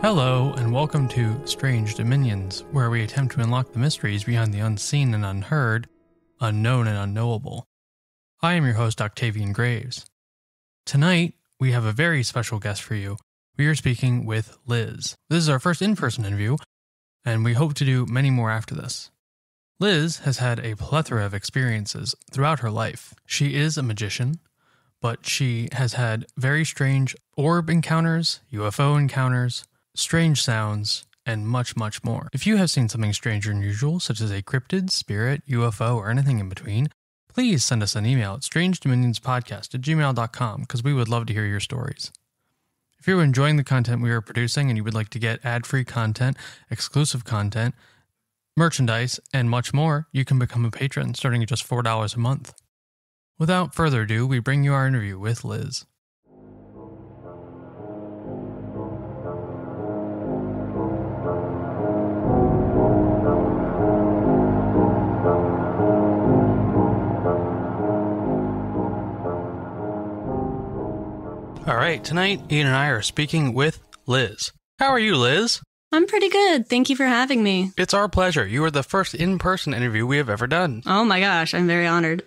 Hello, and welcome to Strange Dominions, where we attempt to unlock the mysteries behind the unseen and unheard, unknown and unknowable. I am your host, Octavian Graves. Tonight, we have a very special guest for you. We are speaking with Liz. This is our first in-person interview, and we hope to do many more after this. Liz has had a plethora of experiences throughout her life. She is a magician, but she has had very strange orb encounters, UFO encounters, strange sounds, and much, much more. If you have seen something strange or unusual, such as a cryptid, spirit, UFO, or anything in between, please send us an email at strangedominionspodcast@gmail.com because we would love to hear your stories. If you're enjoying the content we are producing and you would like to get ad-free content, exclusive content, merchandise, and much more, you can become a patron starting at just $4 a month. Without further ado, we bring you our interview with Liz. All right, tonight Ian and I are speaking with Liz. How are you, Liz? I'm pretty good. Thank you for having me. It's our pleasure. You are the first in-person interview we have ever done. Oh my gosh, I'm very honored.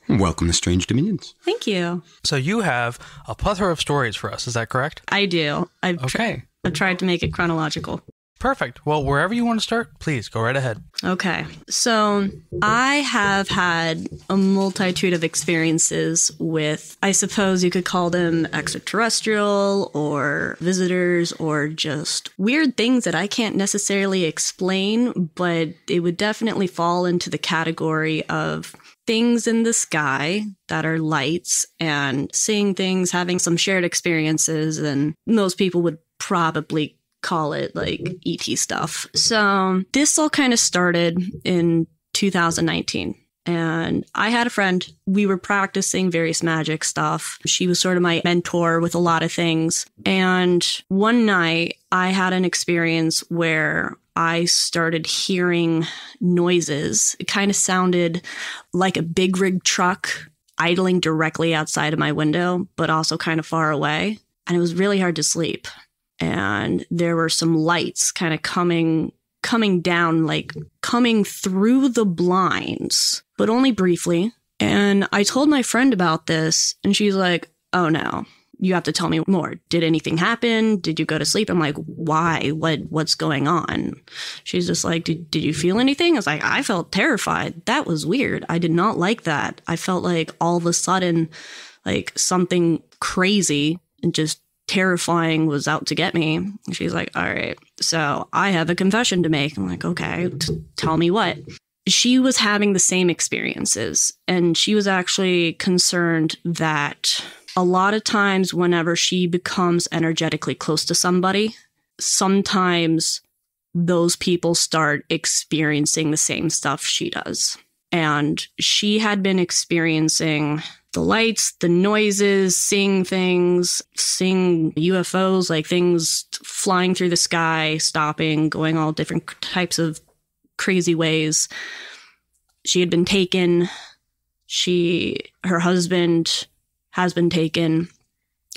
Welcome to Strange Dominions. Thank you. So you have a plethora of stories for us, is that correct? I do. I've tried to make it chronological. Perfect. Well, wherever you want to start, please go right ahead. Okay. So I have had a multitude of experiences with, I suppose you could call them extraterrestrial or visitors or just weird things that I can't necessarily explain, but it would definitely fall into the category of things in the sky that are lights and seeing things, having some shared experiences, and most people would probably call it like ET stuff. So this all kind of started in 2019. And I had a friend. We were practicing various magic stuff. She was sort of my mentor with a lot of things. And one night I had an experience where I started hearing noises. It kind of sounded like a big rig truck idling directly outside of my window, but also kind of far away. And it was really hard to sleep. And there were some lights kind of coming down, like coming through the blinds, but only briefly. And I told my friend about this, and she's like, "Oh no, you have to tell me more. Did anything happen? Did you go to sleep?" I'm like, "Why? What's going on?" She's just like, did you feel anything? I was like, "I felt terrified. That was weird. I did not like that. I felt like all of a sudden, like something crazy and just terrifying was out to get me." And she's like, "All right, so I have a confession to make." I'm like, "Okay, tell me what." She was having the same experiences, and she was actually concerned that a lot of times whenever she becomes energetically close to somebody, sometimes those people start experiencing the same stuff she does. And she had been experiencing the lights, the noises, seeing things, seeing UFOs, like things flying through the sky, stopping, going all different types of crazy ways. She had been taken. Her husband has been taken,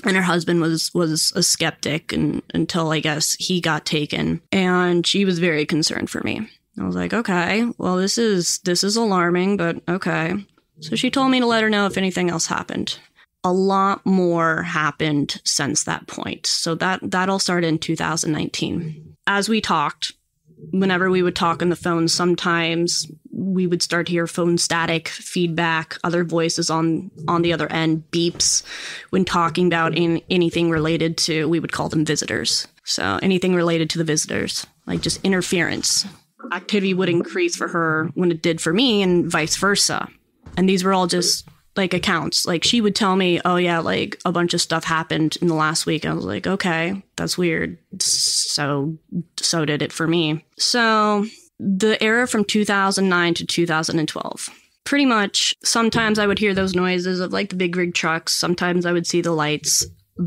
and her husband was a skeptic until I guess he got taken. And she was very concerned for me. I was like, "Okay, well, this is alarming, but okay." So she told me to let her know if anything else happened. A lot more happened since that point. So that all started in 2019. As we talked, whenever we would talk on the phone, sometimes we would start to hear phone static, feedback, other voices on the other end, beeps, when talking about anything related to, we would call them visitors. So anything related to the visitors, like just interference. Activity would increase for her when it did for me, and vice versa. And these were all just like accounts. Like she would tell me, "Oh yeah, like a bunch of stuff happened in the last week." I was like, "Okay, that's weird." So did it for me. So the era from 2009 to 2012, pretty much sometimes I would hear those noises of like the big rig trucks. Sometimes I would see the lights.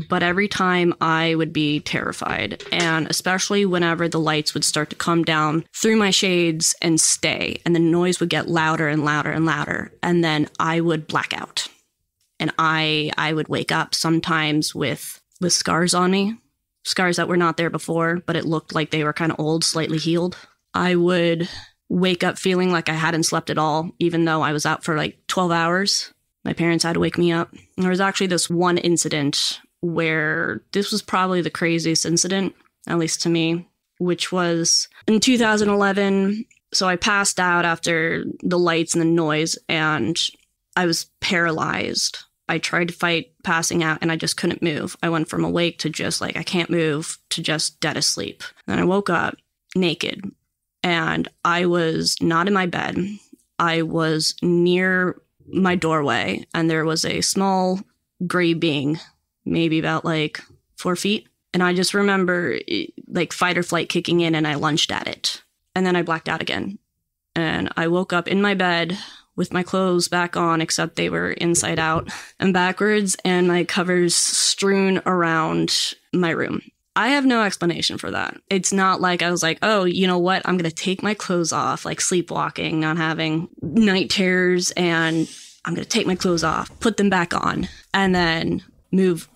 But every time I would be terrified, and especially whenever the lights would start to come down through my shades and stay, and the noise would get louder and louder and louder, and then I would black out. And I would wake up sometimes with scars on me, scars that were not there before, but it looked like they were kind of old, slightly healed. I would wake up feeling like I hadn't slept at all, even though I was out for like 12 hours. My parents had to wake me up. There was actually this one incident where this was probably the craziest incident, at least to me, which was in 2011. So I passed out after the lights and the noise, and I was paralyzed. I tried to fight passing out, and I just couldn't move. I went from awake to just like, I can't move, to just dead asleep. And I woke up naked, and I was not in my bed. I was near my doorway, and there was a small gray being, maybe about like 4 feet. And I just remember like fight or flight kicking in, and I lunged at it. And then I blacked out again. And I woke up in my bed with my clothes back on, except they were inside out and backwards, and my covers strewn around my room. I have no explanation for that. It's not like I was like, oh, you know what? I'm going to take my clothes off, like sleepwalking, not having night terrors, and I'm going to take my clothes off, put them back on, and then move.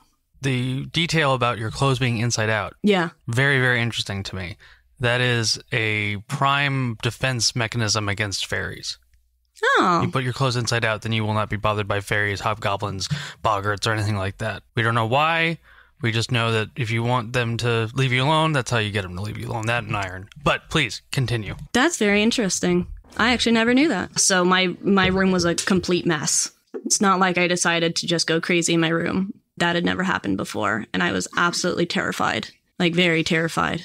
The detail about your clothes being inside out. Yeah. Very, very interesting to me. That is a prime defense mechanism against fairies. Oh. You put your clothes inside out, then you will not be bothered by fairies, hobgoblins, boggarts, or anything like that. We don't know why. We just know that if you want them to leave you alone, that's how you get them to leave you alone. That and iron. But please, continue. That's very interesting. I actually never knew that. So my room was a complete mess. It's not like I decided to just go crazy in my room. That had never happened before. And I was absolutely terrified. Like, very terrified.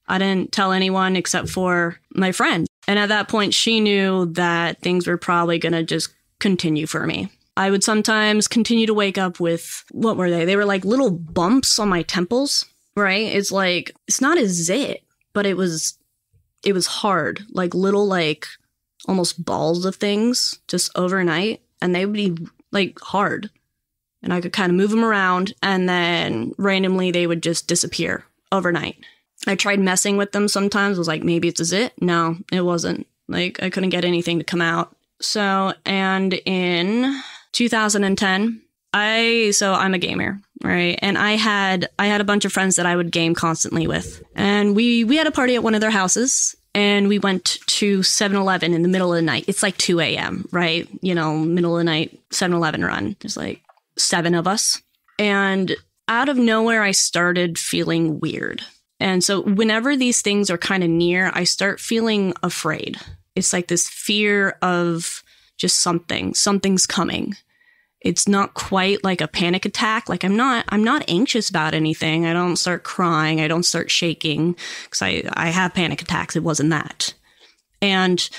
I didn't tell anyone except for my friend. And at that point, she knew that things were probably going to just continue for me. I would sometimes continue to wake up with, what were they? They were like little bumps on my temples, right? It's like, it's not a zit, but it was hard. Like little, like almost balls of things just overnight. And they would be like hard. And I could kind of move them around, and then randomly they would just disappear overnight. I tried messing with them sometimes. I was like, maybe it's a zit. No, it wasn't. Like, I couldn't get anything to come out. So, and in 2010, I'm a gamer, right? And I had a bunch of friends that I would game constantly with. And we had a party at one of their houses, and we went to 7-Eleven in the middle of the night. It's like 2 a.m., right? You know, middle of the night, 7-Eleven run. There's like 7 of us. And out of nowhere, I started feeling weird. And so whenever these things are kind of near, I start feeling afraid. It's like this fear of just something's coming. It's not quite like a panic attack. Like I'm not anxious about anything. I don't start crying. I don't start shaking because I have panic attacks. It wasn't that. And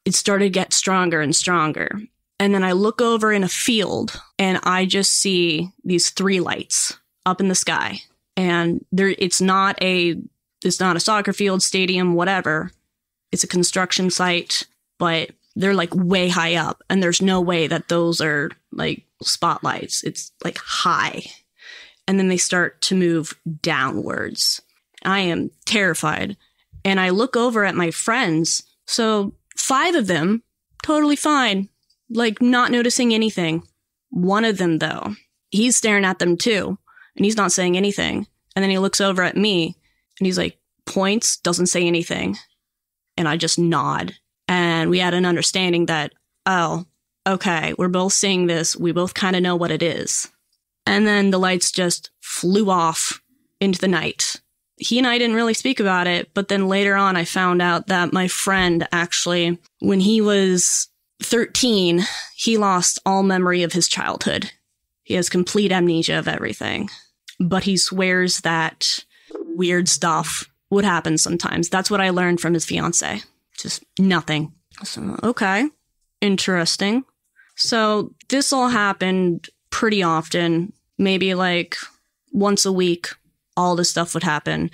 it started to get stronger and stronger. And then I look over in a field, and I just see these 3 lights up in the sky. And it's not a soccer field, stadium, whatever. It's a construction site, but they're like way high up, and there's no way that those are like spotlights. It's like high. And then they start to move downwards. I am terrified. And I look over at my friends. So 5 of them, totally fine. Like not noticing anything. One of them, though, he's staring at them too, and he's not saying anything. And then he looks over at me, and he's like, points, doesn't say anything. And I just nod. And we had an understanding that, oh, okay, we're both seeing this. We both kind of know what it is. And then the lights just flew off into the night. He and I didn't really speak about it, but then later on I found out that my friend actually, when he was 13, he lost all memory of his childhood. He has complete amnesia of everything. But he swears that weird stuff would happen sometimes. That's what I learned from his fiance. Just nothing. So, okay. Interesting. So this all happened pretty often. Maybe like once a week, all this stuff would happen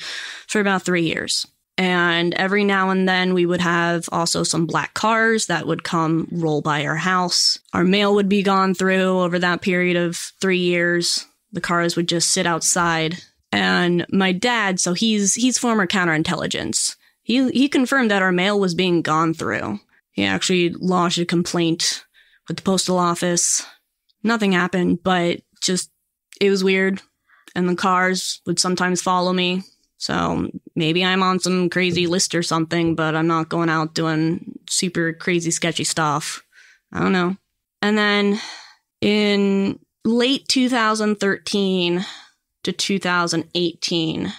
for about 3 years. And every now and then we would have also some black cars that would come roll by our house. Our mail would be gone through over that period of 3 years. The cars would just sit outside. And my dad, so he's former counterintelligence. He confirmed that our mail was being gone through. He actually lodged a complaint with the postal office. Nothing happened, but just, it was weird. and the cars would sometimes follow me. So maybe I'm on some crazy list or something, but I'm not going out doing super crazy sketchy stuff. I don't know. And then in late 2013 to 2018,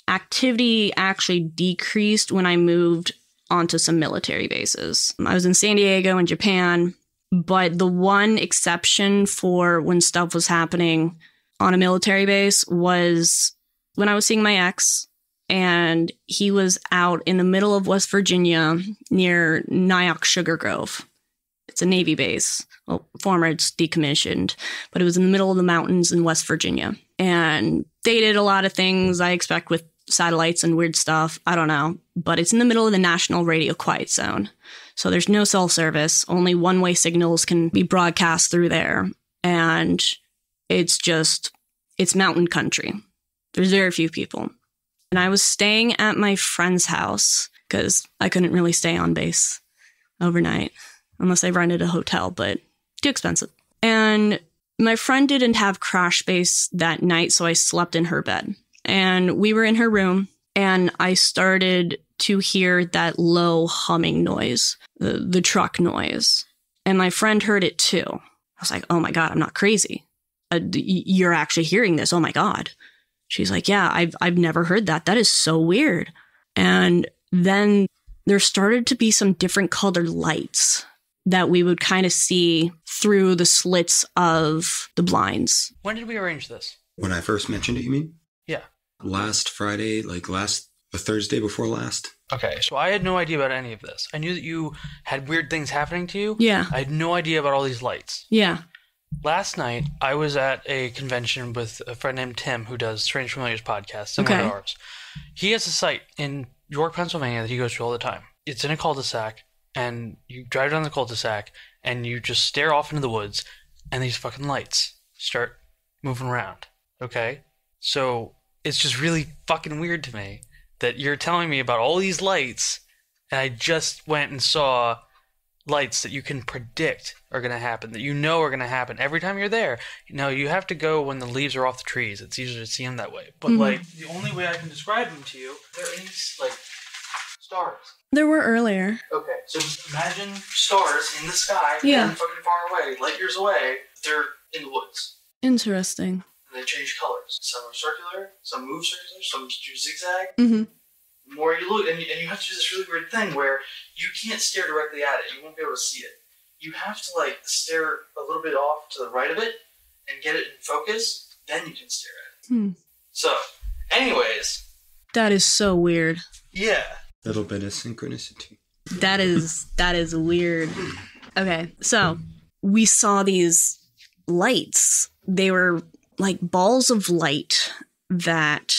activity actually decreased when I moved onto some military bases. I was in San Diego and Japan, but the one exception for when stuff was happening on a military base was when I was seeing my ex, and he was out in the middle of West Virginia near Nyack Sugar Grove. It's a Navy base. Well, former, it's decommissioned, but it was in the middle of the mountains in West Virginia. And they did a lot of things I expect with satellites and weird stuff. I don't know. But it's in the middle of the National Radio Quiet Zone. So there's no cell service. Only one-way signals can be broadcast through there. And it's mountain country. There's very few people. And I was staying at my friend's house because I couldn't really stay on base overnight unless I rented a hotel, but too expensive. And my friend didn't have crash base that night, so I slept in her bed. And we were in her room, and I started to hear that low humming noise, the truck noise. And my friend heard it too. I was like, oh my God, I'm not crazy. You're actually hearing this. Oh my God. She's like, yeah, I've never heard that. That is so weird. And then there started to be some different colored lights that we would kind of see through the slits of the blinds. When did we arrange this? When I first mentioned it, you mean? Yeah. Last Friday, the Thursday before last. Okay, so I had no idea about any of this. I knew that you had weird things happening to you. Yeah. I had no idea about all these lights. Yeah. Last night, I was at a convention with a friend named Tim who does Strange Familiars podcast, similar to ours. He has a site in York, Pennsylvania that he goes to all the time. It's in a cul-de-sac, and you drive down the cul-de-sac, and you just stare off into the woods, and these fucking lights start moving around, okay? So it's just really fucking weird to me that you're telling me about all these lights, and I just went and saw lights that you can predict are going to happen, that you know are going to happen every time you're there. You know, you have to go when the leaves are off the trees. It's easier to see them that way. But, the only way I can describe them to you, they're in, stars. There were earlier. Okay, so just imagine stars in the sky, Yeah. fucking far away, light years away. They're in the woods. Interesting. And they change colors. Some are circular, some move circular, some do zigzag. Mm-hmm. The more you look, and you have to do this really weird thing where you can't stare directly at it. You won't be able to see it. You have to, stare a little bit off to the right of it and get it in focus. Then you can stare at it. So, anyways. That is so weird. Yeah. Little bit of synchronicity. That is weird. Okay, so we saw these lights. They were like balls of light that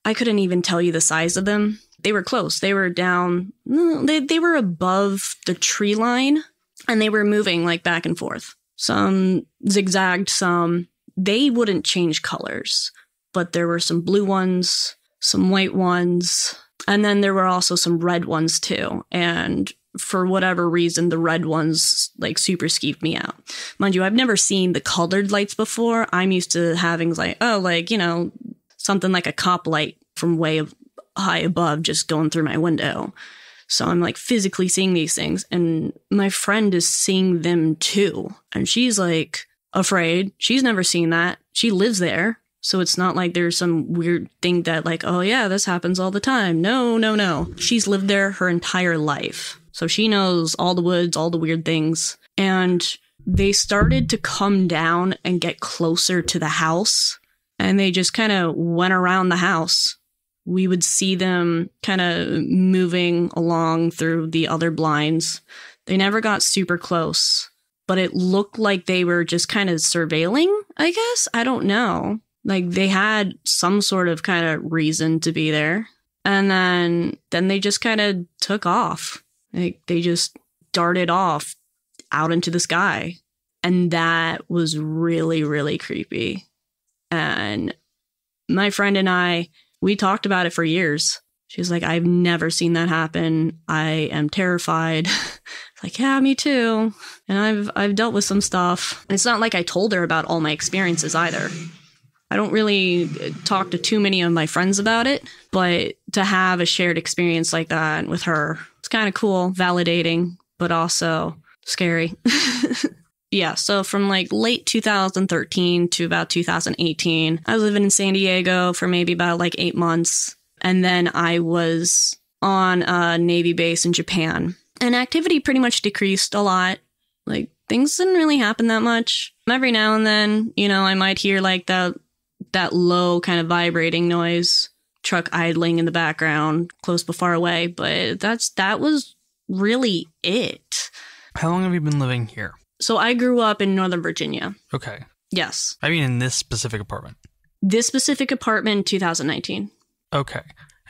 I couldn't even tell you the size of them. They were close. They were down. They were above the tree line, and they were moving back and forth. Some zigzagged, some. They wouldn't change colors, but there were some blue ones, some white ones, and then there were also some red ones too. And for whatever reason, the red ones super skeeved me out. Mind you, I've never seen the colored lights before. I'm used to having something like a cop light from way high above just going through my window. So I'm physically seeing these things, and my friend is seeing them too. And she's afraid. She's never seen that. She lives there. So it's not like there's some weird thing that oh yeah, this happens all the time. No. She's lived there her entire life. So she knows all the woods, all the weird things. And they started to come down and get closer to the house. And they just kind of went around the house. We would see them kind of moving along through the other blinds. They never got super close, but it looked like they were just kind of surveilling, I guess. I don't know. They had some sort of kind of reason to be there. And then they just kind of took off. They just darted off out into the sky. And that was really, really creepy. And my friend and I, we talked about it for years. She's like, I've never seen that happen. I am terrified. Yeah, me too. And I've dealt with some stuff. It's not like I told her about all my experiences either. I don't really talk to too many of my friends about it, but to have a shared experience like that with her, it's kind of cool, validating, but also scary. Yeah, so from like late 2013 to about 2018, I was living in San Diego for maybe about like 8 months. And then I was on a Navy base in Japan. And activity pretty much decreased a lot. Like, things didn't really happen that much. Every now and then, I might hear like that low kind of vibrating noise, truck idling in the background, close but far away. But that was really it. How long have you been living here? So I grew up in Northern Virginia. Okay. Yes. I mean, in this specific apartment. This specific apartment, 2019. Okay.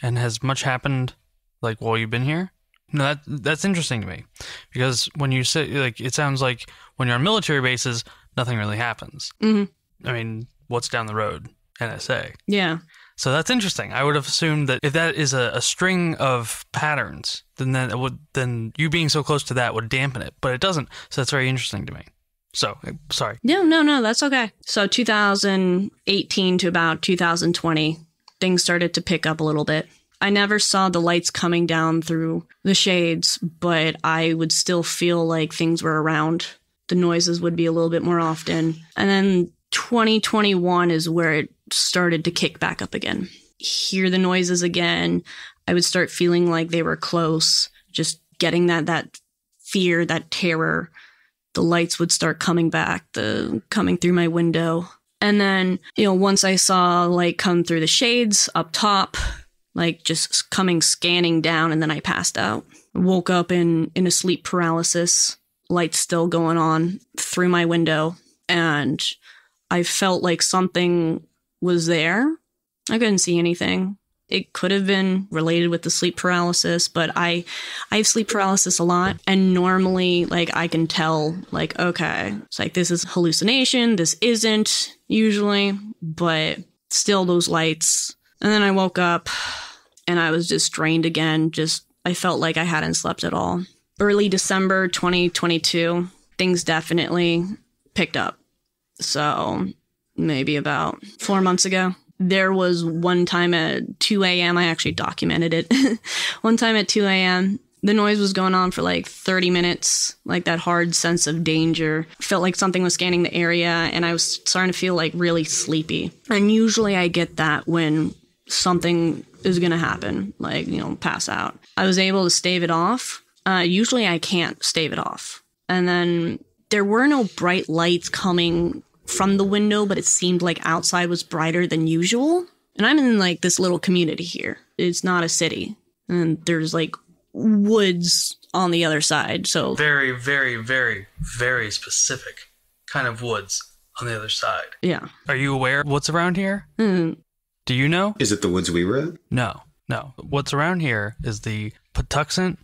And has much happened, like, while you've been here? No, that's interesting to me. Because when you say, like, it sounds like when you're on military bases, nothing really happens. Mm-hmm. I mean, what's down the road? NSA. Yeah. So that's interesting. I would have assumed that if that is a string of patterns, then you being so close to that would dampen it, but it doesn't. So that's very interesting to me. So, sorry. No, that's okay. So 2018 to about 2020, things started to pick up a little bit. I never saw the lights coming down through the shades, but I would still feel like things were around. The noises would be a little bit more often. And then 2021 is where it started to kick back up again. Hear the noises again. I would start feeling like they were close, just getting that fear, that terror. The lights would start coming back, coming through my window. And then, once I saw light come through the shades up top, like just coming scanning down, and then I passed out. Woke up in a sleep paralysis, lights still going on through my window, and I felt like something was there. I couldn't see anything. It could have been related with the sleep paralysis, but I have sleep paralysis a lot. And normally, like, I can tell, like, okay, it's like, this is hallucination. This isn't usually, but still those lights. And then I woke up and I was just drained again. I felt like I hadn't slept at all. Early December 2022, things definitely picked up. So maybe about 4 months ago, there was one time at 2 a.m. I actually documented it. One time at 2 a.m., the noise was going on for like 30 minutes, like that hard sense of danger. Felt like something was scanning the area, and I was starting to feel like really sleepy. And usually I get that when something is going to happen, like, pass out. I was able to stave it off. Usually I can't stave it off. And then there were no bright lights coming from the window, but it seemed like outside was brighter than usual. And I'm in like this little community here. It's not a city. And there's like woods on the other side. So very, very, very, very specific kind of woods on the other side. Yeah. Are you aware of what's around here? Mm. Do you know? Is it the woods we were at? No. What's around here is the Patuxent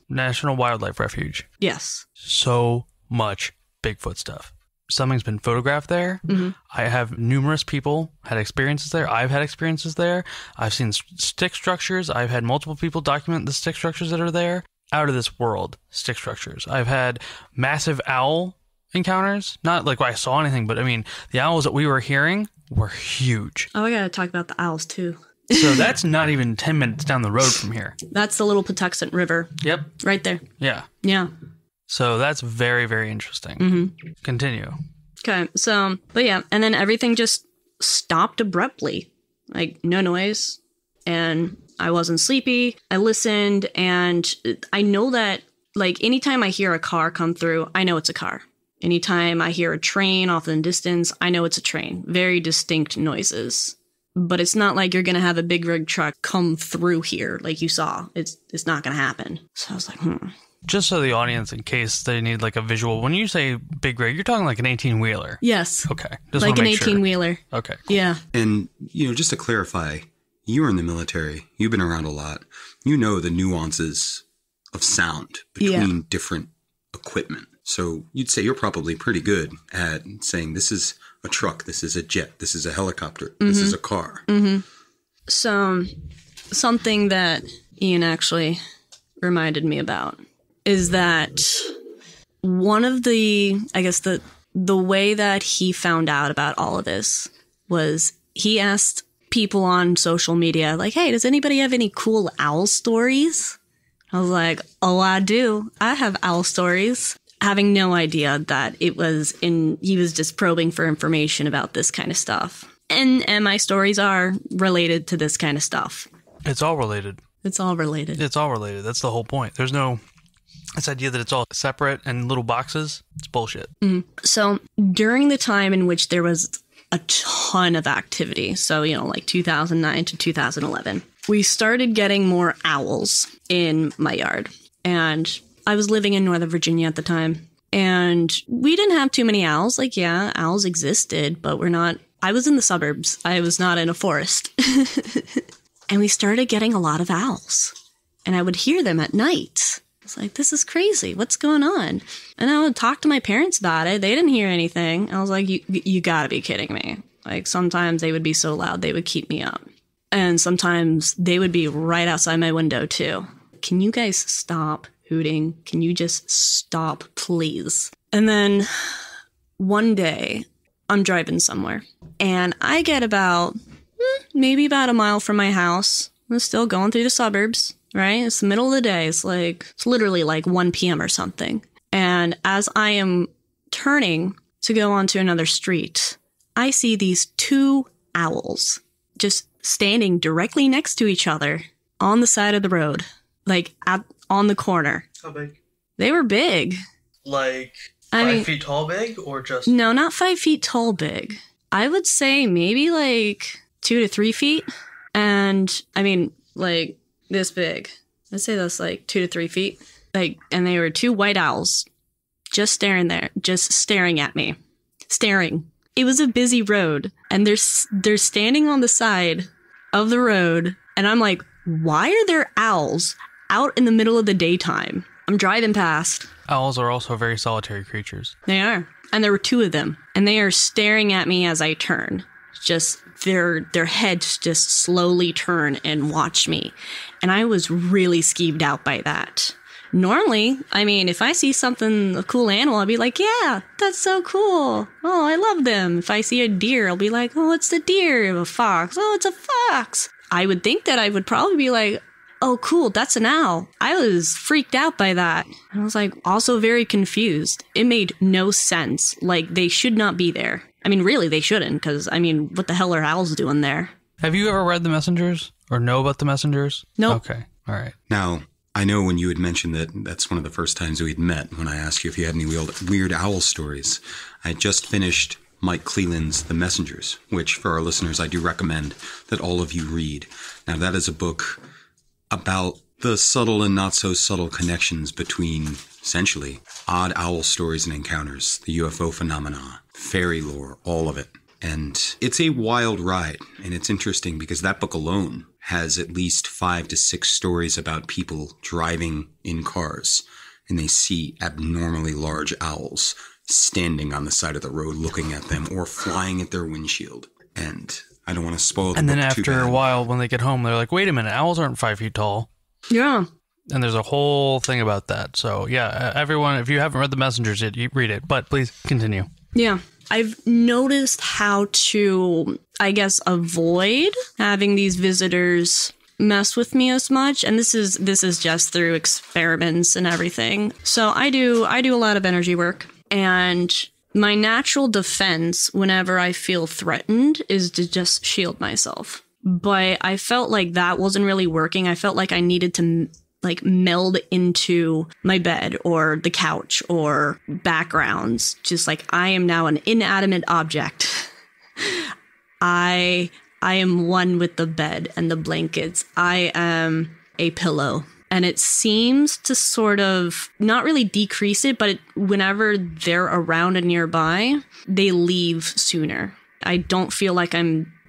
National Wildlife Refuge. Yes. So much Bigfoot stuff. Something's been photographed there. Mm-hmm. I have numerous people had experiences there. I've had experiences there. I've seen stick structures. I've had multiple people document the stick structures that are there. Out of this world stick structures. I've had massive owl encounters. Not like I saw anything, but I mean, the owls that we were hearing were huge. Oh, I gotta talk about the owls too. So that's not even 10 minutes down the road from here. That's the little Patuxent River. Yep. Right there. Yeah. Yeah. So that's very, very interesting. Mm-hmm. Continue. Okay. So, but yeah. And then everything just stopped abruptly. Like, no noise. And I wasn't sleepy. I listened. And I know that, like, anytime I hear a car come through, I know it's a car. Anytime I hear a train off in the distance, I know it's a train. Very distinct noises. But it's not like you're going to have a big rig truck come through here like you saw. It's not going to happen. So I was like, Just so the audience, in case they need like a visual, when you say big rig, you're talking like an 18-wheeler. Yes. Okay. Just like an make 18-wheeler. Sure. Okay. Cool. Yeah. And, just to clarify, you were in the military. You've been around a lot. You know the nuances of sound between different equipment. So you'd say you're probably pretty good at saying this is a truck, this is a jet, this is a helicopter, this is a car. Mm-hmm. So something that Ian actually reminded me about is that one of the, I guess the way that he found out about all of this was he asked people on social media, like, hey, does anybody have any cool owl stories? I was like, oh, I do. I have owl stories. Having no idea that he was just probing for information about this kind of stuff. And my stories are related to this kind of stuff. It's all related. It's all related. It's all related. That's the whole point. There's no... This idea that it's all separate and little boxes, it's bullshit. Mm-hmm. So during the time in which there was a ton of activity, so, like 2009 to 2011, we started getting more owls in my yard. And I was living in Northern Virginia at the time. And we didn't have too many owls. Like, yeah, owls existed, but I was in the suburbs. I was not in a forest. And we started getting a lot of owls. And I would hear them at night. I was like, this is crazy. What's going on? And I would talk to my parents about it. They didn't hear anything. I was like, you gotta be kidding me. Like, sometimes they would be so loud, they would keep me up. And sometimes they would be right outside my window, too. Can you guys stop hooting? Can you just stop, please? And then one day, I'm driving somewhere. And I get maybe about a mile from my house. I'm still going through the suburbs. Right? It's the middle of the day. It's literally like 1 p.m. or something. And as I am turning to go onto another street, I see these 2 owls just standing directly next to each other on the side of the road, like on the corner. How big? They were big. Like 5 feet tall big or just? No, not 5 feet tall big. I would say maybe like 2 to 3 feet. And I mean, like, this big. I'd say that's like 2 to 3 feet. And they were 2 white owls just staring at me. Staring. It was a busy road, and they're standing on the side of the road, and I'm like, why are there owls out in the middle of the daytime? I'm driving past. Owls are also very solitary creatures. They are. And there were 2 of them, and they are staring at me as I turn. Just their heads just slowly turn and watch me. And I was really skeeved out by that. Normally, I mean, if I see a cool animal, I'll be like, yeah, that's so cool. Oh, I love them. If I see a deer, I'll be like, oh, it's a deer. A fox. Oh, it's a fox. I would think that I would probably be like, oh, cool, that's an owl. I was freaked out by that. I was like, also very confused. It made no sense. Like, they should not be there. I mean, really, they shouldn't, because, I mean, what the hell are owls doing there? Have you ever read The Messengers or know about The Messengers? Nope. Okay, all right. Now, I know when you had mentioned that's one of the first times we'd met, when I asked you if you had any weird owl stories. I had just finished Mike Cleland's The Messengers, which, for our listeners, I do recommend that all of you read. Now, that is a book about the subtle and not so subtle connections between, essentially, odd owl stories and encounters, the UFO phenomena, fairy lore, all of it. And it's a wild ride, and it's interesting because that book alone has at least 5 to 6 stories about people driving in cars, and they see abnormally large owls standing on the side of the road looking at them or flying at their windshield. And I don't want to spoil the book too bad. And then after a while, when they get home, they're like, wait a minute, owls aren't 5 feet tall. Yeah. And there's a whole thing about that. So, yeah, everyone, if you haven't read The Messengers yet, you read it. But please continue. Yeah. I've noticed how to, I guess, avoid having these visitors mess with me as much. And this is just through experiments and everything. So I do a lot of energy work. And my natural defense whenever I feel threatened is to just shield myself. But I felt like that wasn't really working. I felt like I needed to meld into my bed or the couch or backgrounds. Just like I am now an inanimate object. I am one with the bed and the blankets. I am a pillow. And it seems to sort of not really decrease it, but whenever they're around and nearby, they leave sooner. I don't feel like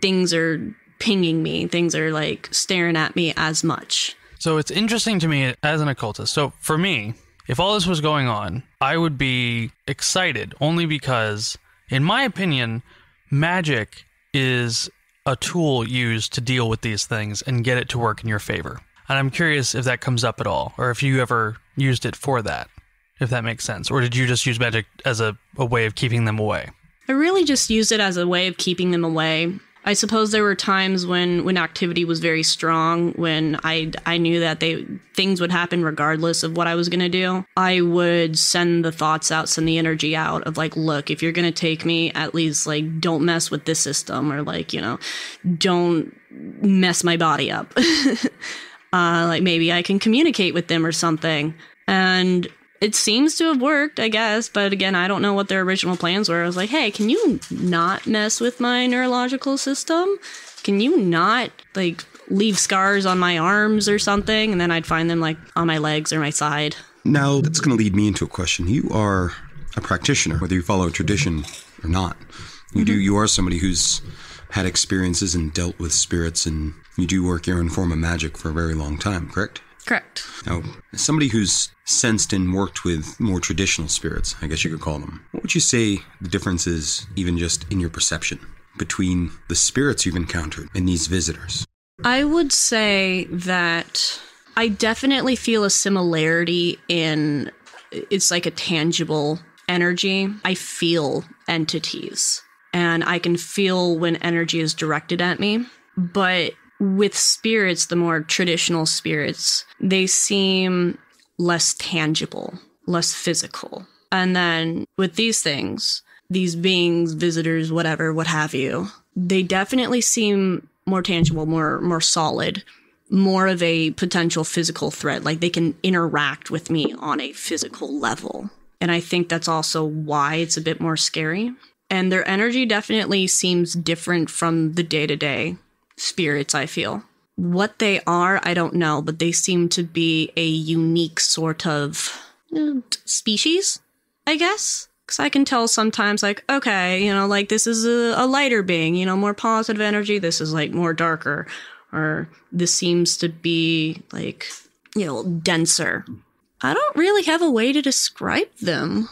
things are pinging me. Things are like staring at me as much. So it's interesting to me as an occultist. So for me, if all this was going on, I would be excited only because, in my opinion, magic is a tool used to deal with these things and get it to work in your favor. And I'm curious if that comes up at all, or if you ever used it for that, if that makes sense. Or did you just use magic as a way of keeping them away? I really just used it as a way of keeping them away. I suppose there were times when activity was very strong, when I knew that things would happen regardless of what I was going to do. I would send the thoughts out, send the energy out of like, look, if you're going to take me, at least like don't mess with this system, or like, you know, don't mess my body up. Like maybe I can communicate with them or something. And it seems to have worked, I guess. But again, I don't know what their original plans were. I was like, hey, can you not mess with my neurological system? Can you not like leave scars on my arms or something? And then I'd find them like on my legs or my side. Now, that's going to lead me into a question. You are a practitioner, whether you follow tradition or not. You are somebody who's had experiences and dealt with spirits, and you do work your own form of magic for a very long time, correct? Correct. Now, as somebody who's sensed and worked with more traditional spirits, I guess you could call them, what would you say the difference is, even just in your perception, between the spirits you've encountered and these visitors? I would say that I definitely feel a similarity in, it's like a tangible energy. I feel entities, and I can feel when energy is directed at me. But with spirits, the more traditional spirits, they seem less tangible, less physical. And then with these things, these beings, visitors, whatever, what have you, they definitely seem more tangible, more solid, more of a potential physical threat. Like they can interact with me on a physical level. And I think that's also why it's a bit more scary. And their energy definitely seems different from the day-to-day spirits, I feel. What they are, I don't know, but they seem to be a unique sort of species, I guess. Because I can tell sometimes, like, okay, you know, like this is a lighter being, you know, more positive energy. This is like more darker. Or this seems to be like, you know, denser. I don't really have a way to describe them.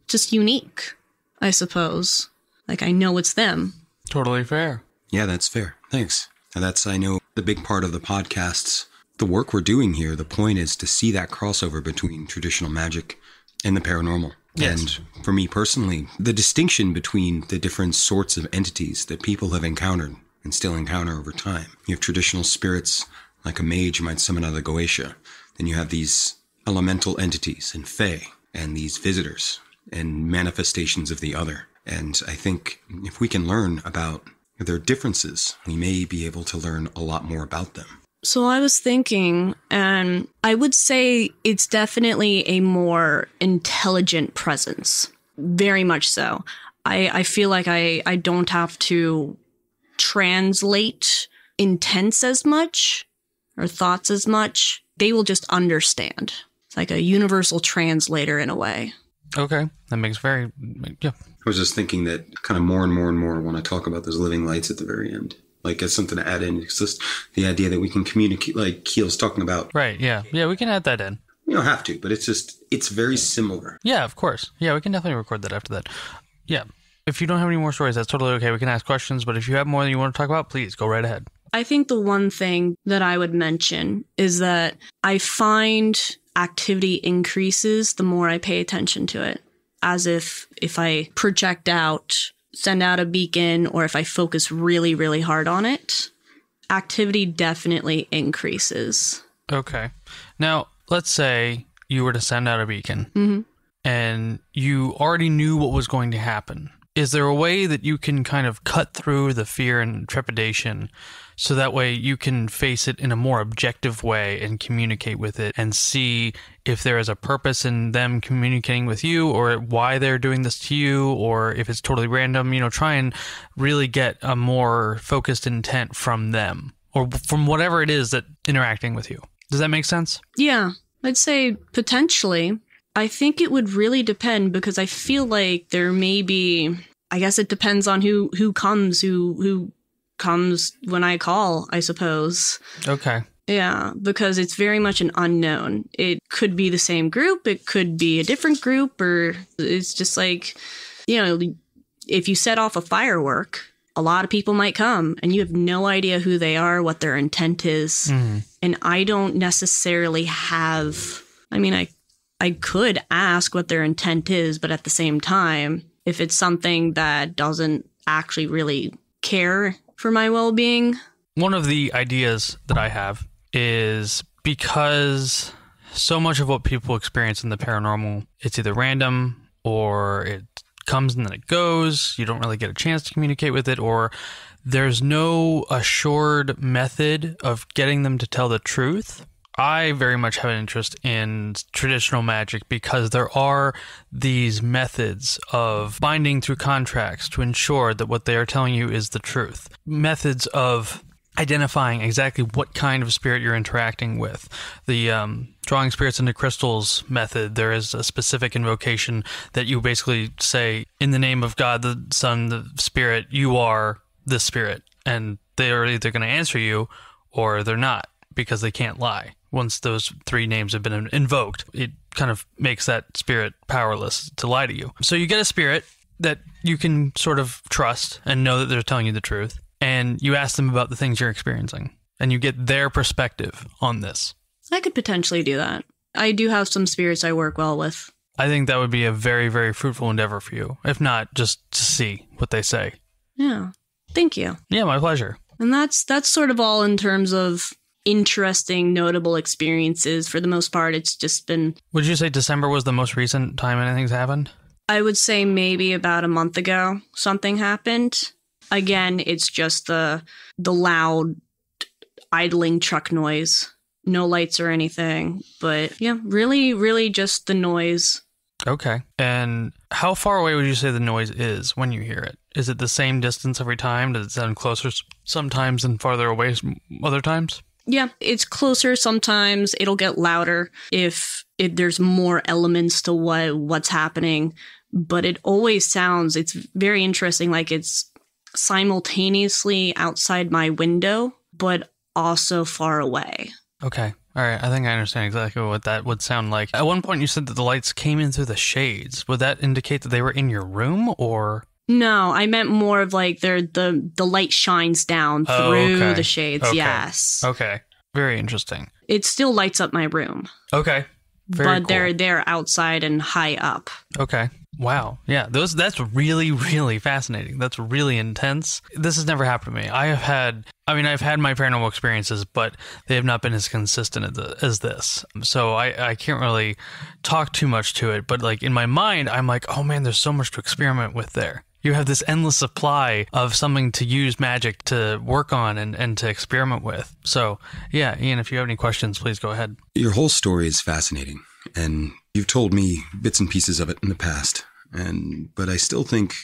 Just unique, I suppose. Like, I know it's them. Totally fair. Yeah, that's fair. Thanks. And that's, I know, the big part of the podcasts. The work we're doing here, the point is to see that crossover between traditional magic and the paranormal. Yes. And for me personally, the distinction between the different sorts of entities that people have encountered and still encounter over time. You have traditional spirits, like a mage you might summon out of the Goetia. Then you have these elemental entities and fae, and these visitors and manifestations of the other. And I think if we can learn about their differences, we may be able to learn a lot more about them. So I was thinking, and I would say it's definitely a more intelligent presence. Very much so. I feel like I don't have to translate intents as much or thoughts as much. They will just understand. It's like a universal translator in a way. Okay. That makes yeah. I was just thinking that kind of more and more and more when I talk about those living lights at the very end. Like, as something to add in. It's just the idea that we can communicate, like Keel's talking about. Right, yeah. Yeah, we can add that in. You don't have to, but it's just, it's very similar. Yeah, of course. Yeah, we can definitely record that after that. Yeah. If you don't have any more stories, that's totally okay. We can ask questions, but if you have more than you want to talk about, please go right ahead. I think the one thing that I would mention is that I find activity increases the more I pay attention to it. As if I project out, send out a beacon, or if I focus really, really hard on it, activity definitely increases. Okay. Now, let's say you were to send out a beacon and you already knew what was going to happen. Is there a way that you can kind of cut through the fear and trepidation so that way you can face it in a more objective way and communicate with it and see if there is a purpose in them communicating with you or why they're doing this to you or if it's totally random, you know, try and really get a more focused intent from them or from whatever it is that interacting with you. Does that make sense? Yeah, I'd say potentially. I think it would really depend because I feel like there may be, I guess it depends on who comes when I call, I suppose. Okay. Yeah, because it's very much an unknown. It could be the same group, it could be a different group, or it's just like, you know, if you set off a firework, a lot of people might come and you have no idea who they are, what their intent is. And I don't necessarily have, I mean, I could ask what their intent is, but at the same time, if it's something that doesn't actually really care for my well-being. One of the ideas that I have is because so much of what people experience in the paranormal, it's either random or it comes and then it goes. You don't really get a chance to communicate with it, or there's no assured method of getting them to tell the truth. I very much have an interest in traditional magic because there are these methods of binding through contracts to ensure that what they are telling you is the truth. Methods of identifying exactly what kind of spirit you're interacting with. The drawing spirits into crystals method, there is a specific invocation that you basically say, in the name of God, the Son, the Spirit, you are the spirit. And they are either going to answer you or they're not, because they can't lie. Once those three names have been invoked, it kind of makes that spirit powerless to lie to you. So you get a spirit that you can sort of trust and know that they're telling you the truth. And you ask them about the things you're experiencing. And you get their perspective on this. I could potentially do that. I do have some spirits I work well with. I think that would be a very, very fruitful endeavor for you. If not, just to see what they say. Yeah. Thank you. Yeah, my pleasure. And that's sort of all in terms of interesting, notable experiences. For the most part, it's just been... Would you say December was the most recent time anything's happened? I would say maybe about a month ago something happened. Again, it's just the loud idling truck noise. No lights or anything. But yeah, really, really just the noise. Okay. And how far away would you say the noise is when you hear it? Is it the same distance every time? Does it sound closer sometimes and farther away other times? Yeah, it's closer sometimes. It'll get louder if there's more elements to what's happening. But it always sounds, it's very interesting, like it's simultaneously outside my window, but also far away. Okay. All right. I think I understand exactly what that would sound like. At one point you said that the lights came in through the shades. Would that indicate that they were in your room, or... No, I meant more of like the light shines down through the shades. Okay. Yes. Okay. Very interesting. It still lights up my room. Okay. Very cool. They're outside and high up. Okay. Wow. Yeah. That's really, really fascinating. That's really intense. This has never happened to me. I've had my paranormal experiences, but they have not been as consistent as this. So I can't really talk too much to it. But like in my mind, I'm like, oh man, there's so much to experiment with there. You have this endless supply of something to use magic to work on and to experiment with. So, yeah, Ian, if you have any questions, please go ahead. Your whole story is fascinating, and you've told me bits and pieces of it in the past. But I still think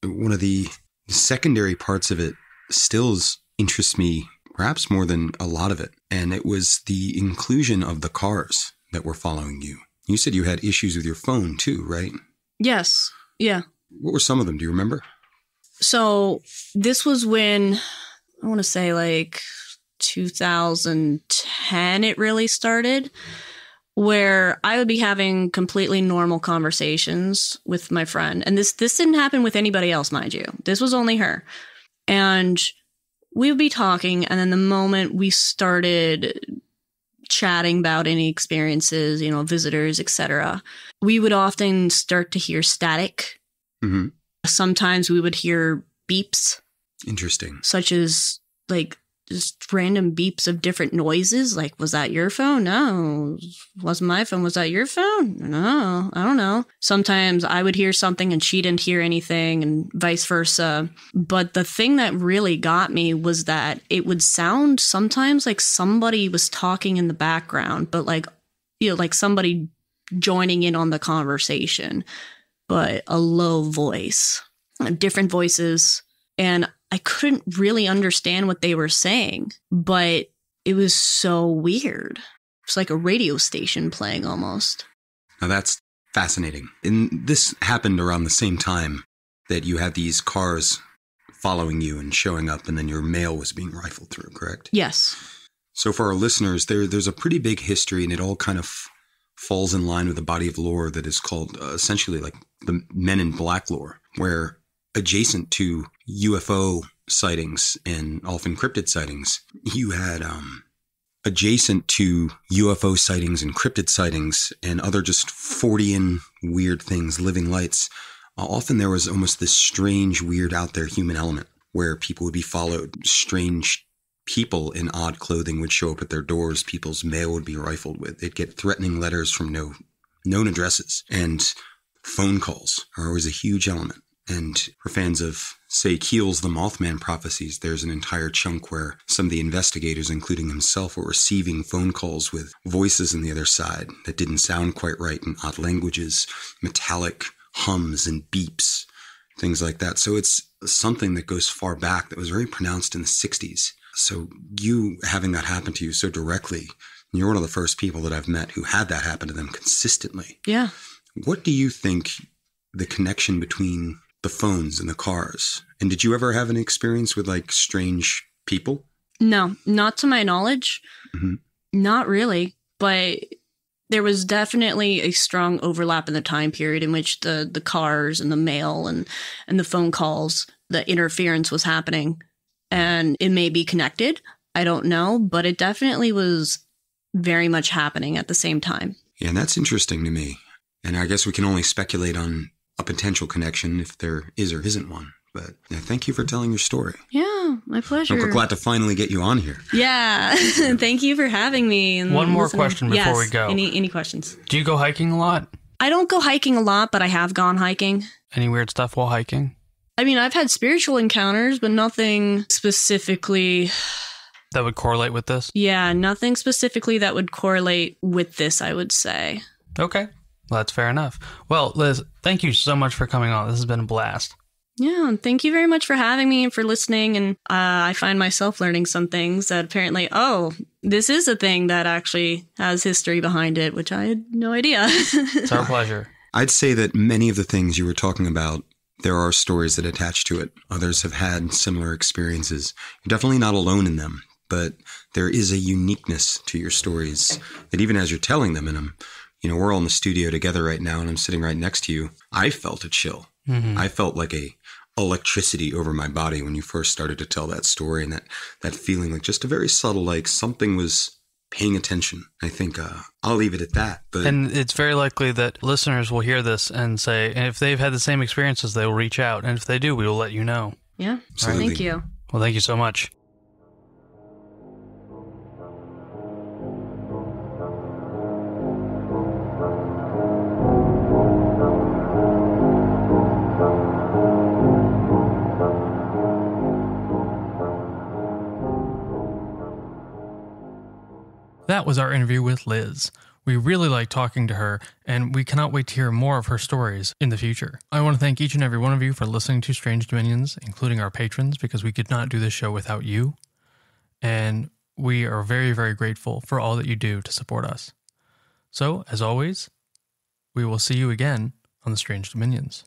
one of the secondary parts of it still interests me perhaps more than a lot of it. And it was the inclusion of the cars that were following you. You said you had issues with your phone too, right? Yes. Yeah. What were some of them? Do you remember? So this was when, I want to say like 2010 it really started, where I would be having completely normal conversations with my friend. And this didn't happen with anybody else, mind you. This was only her. And we would be talking, and then the moment we started chatting about any experiences, visitors, etc., we would often start to hear static. Mm-hmm. Sometimes we would hear beeps. Interesting. Such as like just random beeps of different noises. Like, was that your phone? No. Wasn't my phone. Was that your phone? No. I don't know. Sometimes I would hear something and she didn't hear anything, and vice versa. But the thing that really got me was that it would sound sometimes like somebody was talking in the background, but like somebody joining in on the conversation, but a low voice, different voices. And I couldn't really understand what they were saying, but it was so weird. It's like a radio station playing almost. Now that's fascinating. And this happened around the same time that you had these cars following you and showing up, and then your mail was being rifled through, correct? Yes. So for our listeners, there's a pretty big history, and it all kind of falls in line with a body of lore that is called essentially like the Men in Black lore, where adjacent to UFO sightings and often cryptid sightings, you had adjacent to UFO sightings and cryptid sightings and other just Fortean weird things, living lights, often there was almost this strange, weird out there human element. where people would be followed. Strange people in odd clothing would show up at their doors. People's mail would be rifled with. They'd get threatening letters from no known addresses. And phone calls are always a huge element. And for fans of, say, Keel's The Mothman Prophecies, there's an entire chunk where some of the investigators, including himself, were receiving phone calls with voices on the other side that didn't sound quite right in odd languages, metallic hums and beeps, things like that. So it's something that goes far back that was very pronounced in the 60s. So you having that happen to you so directly, you're one of the first people that I've met who had that happen to them consistently. Yeah. What do you think the connection between the phones and the cars? And did you ever have an experience with like strange people? No, not to my knowledge. Mm-hmm. Not really. But there was definitely a strong overlap in the time period in which the cars and the mail and the phone calls, the interference was happening. And it may be connected. I don't know. But it definitely was very much happening at the same time. Yeah, and that's interesting to me. And I guess we can only speculate on a potential connection if there is or isn't one. But yeah, thank you for telling your story. Yeah, my pleasure. We're glad to finally get you on here. Yeah, thank you for having me. And one more listening. question before we go. Any questions? Do you go hiking a lot? I don't go hiking a lot, but I have gone hiking. Any weird stuff while hiking? I mean, I've had spiritual encounters, but nothing specifically that would correlate with this? Yeah, nothing specifically that would correlate with this, I would say. Okay. Well, that's fair enough. Well, Liz, thank you so much for coming on. This has been a blast. Yeah, thank you very much for having me and for listening. And I find myself learning some things that apparently, this is a thing that actually has history behind it, which I had no idea. It's our pleasure. I'd say that many of the things you were talking about, there are stories that attach to it. Others have had similar experiences. You're definitely not alone in them, but there is a uniqueness to your stories that even as you're telling them in them, we're all in the studio together right now and I'm sitting right next to you. I felt a chill. Mm-hmm. I felt like a electricity over my body when you first started to tell that story, and that feeling like just a very subtle, like something was paying attention. I think I'll leave it at that. And it's very likely that listeners will hear this and say, and if they've had the same experiences, they will reach out. And if they do, we will let you know. Yeah. Absolutely. Thank you. Well, thank you so much. That was our interview with Liz. We really like talking to her, and we cannot wait to hear more of her stories in the future. I want to thank each and every one of you for listening to Strange Dominions, including our patrons, because we could not do this show without you. And we are very, very grateful for all that you do to support us. So, as always, we will see you again on the Strange Dominions.